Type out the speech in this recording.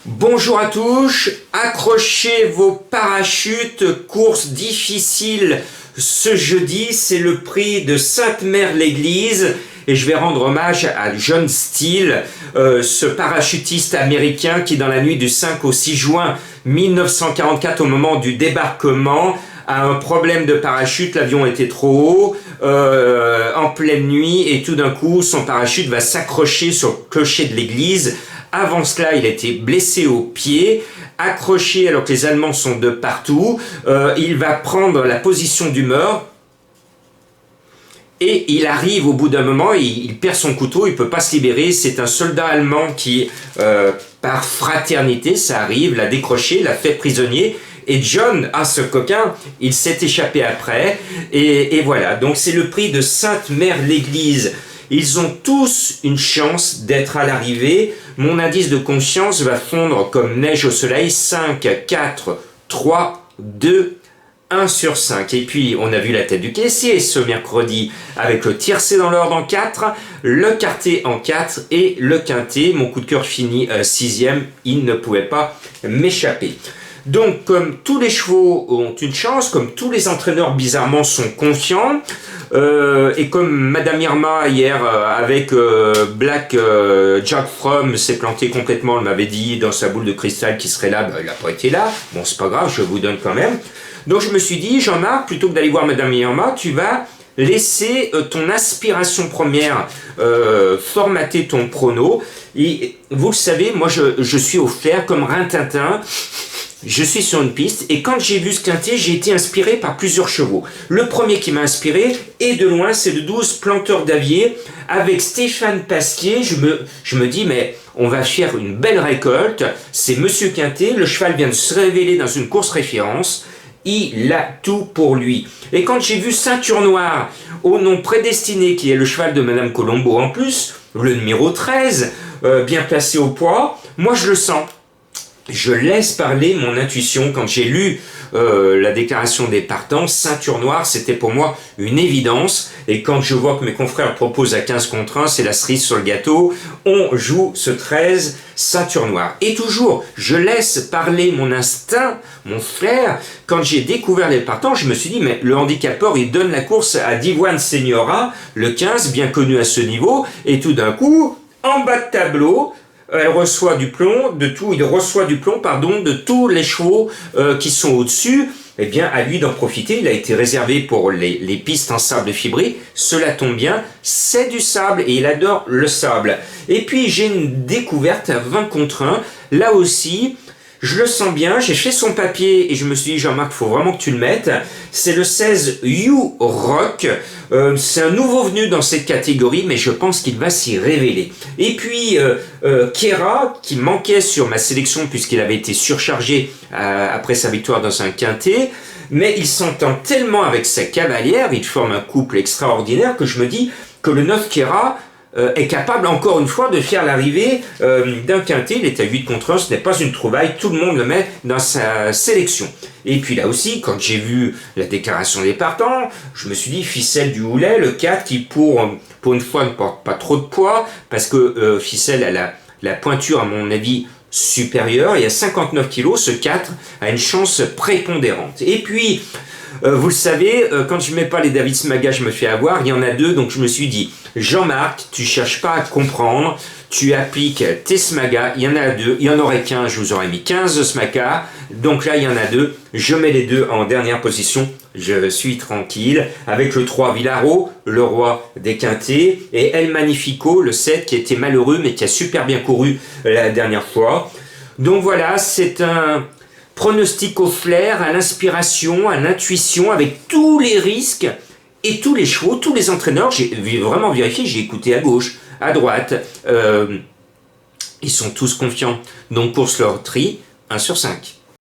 Bonjour à tous, accrochez vos parachutes, course difficile ce jeudi, c'est le prix de Sainte-Mère-l'Église et je vais rendre hommage à John Steele, ce parachutiste américain qui dans la nuit du 5 au 6 juin 1944 au moment du débarquement a un problème de parachute, l'avion était trop haut, en pleine nuit et tout d'un coup son parachute va s'accrocher sur le clocher de l'église. Avant cela, il a été blessé au pied, accroché alors que les Allemands sont de partout. Il va prendre la position du meurtre et il arrive au bout d'un moment, il perd son couteau, il ne peut pas se libérer. C'est un soldat allemand qui, par fraternité, ça arrive, l'a décroché, l'a fait prisonnier. Et John, ce coquin, il s'est échappé après. Et voilà, donc c'est le prix de Sainte-Mère-l'Église. Ils ont tous une chance d'être à l'arrivée. Mon indice de conscience va fondre comme neige au soleil. 5, 4, 3, 2, 1 sur 5. Et puis, on a vu la tête du caissier ce mercredi avec le tiercé dans l'ordre en 4, le quarté en 4 et le quinté. Mon coup de cœur finit 6e. Il ne pouvait pas m'échapper. Donc, comme tous les chevaux ont une chance, comme tous les entraîneurs bizarrement sont confiants, et comme Madame Irma hier avec Black Jack Fromm s'est planté complètement, elle m'avait dit dans sa boule de cristal qu'il serait là, il n'a pas été là, bon c'est pas grave, je vous donne quand même. Donc je me suis dit, Jean-Marc, plutôt que d'aller voir Madame Irma, tu vas laisser ton aspiration première formater ton prono. Et vous le savez, moi je suis au flair comme Rintintin. Je suis sur une piste et quand j'ai vu ce quintet, j'ai été inspiré par plusieurs chevaux. Le premier qui m'a inspiré, et de loin, c'est le 12 Planteur d'Avier avec Stéphane Pasquier. Je me dis, mais on va faire une belle récolte. C'est Monsieur Quintet, le cheval vient de se révéler dans une course référence. Il a tout pour lui. Et quand j'ai vu Ceinture Noire, au nom prédestiné, qui est le cheval de Madame Colombo en plus, le numéro 13, bien placé au poids, moi je le sens. Je laisse parler mon intuition. Quand j'ai lu la déclaration des partants, Ceinture Noire, c'était pour moi une évidence. Et quand je vois que mes confrères proposent à 15 contre 1, c'est la cerise sur le gâteau. On joue ce 13, Ceinture Noire. Et toujours, je laisse parler mon instinct, mon flair. Quand j'ai découvert les partants, je me suis dit, mais le handicapeur, il donne la course à Divoine Señora, le 15, bien connu à ce niveau. Et tout d'un coup, en bas de tableau, il reçoit du plomb de tous les chevaux qui sont au-dessus. Eh bien, à lui d'en profiter. Il a été réservé pour les pistes en sable fibré. Cela tombe bien, c'est du sable et il adore le sable. Et puis, j'ai une découverte à 20 contre 1. Là aussi, je le sens bien. J'ai fait son papier et je me suis dit, Jean-Marc, il faut vraiment que tu le mettes. C'est le 16 You Rock. C'est un nouveau venu dans cette catégorie, mais je pense qu'il va s'y révéler. Et puis, Kera, qui manquait sur ma sélection puisqu'il avait été surchargé après sa victoire dans un quintet, mais il s'entend tellement avec sa cavalière, il forme un couple extraordinaire que je me dis que le 9 Kera est capable encore une fois de faire l'arrivée d'un quintet. Il est à 8 contre 1, ce n'est pas une trouvaille, tout le monde le met dans sa sélection. Et puis là aussi, quand j'ai vu la déclaration des partants, je me suis dit, Ficelle du Houlet, le 4 qui pour une fois ne porte pas trop de poids, parce que Ficelle a la pointure à mon avis supérieure, et à 59 kg, ce 4 a une chance prépondérante. Et puis, vous le savez, quand je ne mets pas les David Smaga, je me fais avoir, il y en a deux, donc je me suis dit, Jean-Marc, tu cherches pas à comprendre, tu appliques tes Smaga, il y en a deux, il y en aurait 15, je vous aurais mis 15 Smaga, donc là il y en a deux, je mets les deux en dernière position, je suis tranquille, avec le 3 Villaro, le roi des quintés, et El Magnifico, le 7 qui était malheureux mais qui a super bien couru la dernière fois. Donc voilà, c'est un pronostic au flair, à l'inspiration, à l'intuition, avec tous les risques et tous les chevaux, tous les entraîneurs. J'ai vraiment vérifié, j'ai écouté à gauche, à droite. Ils sont tous confiants. Donc course leur tri, 1 sur 5.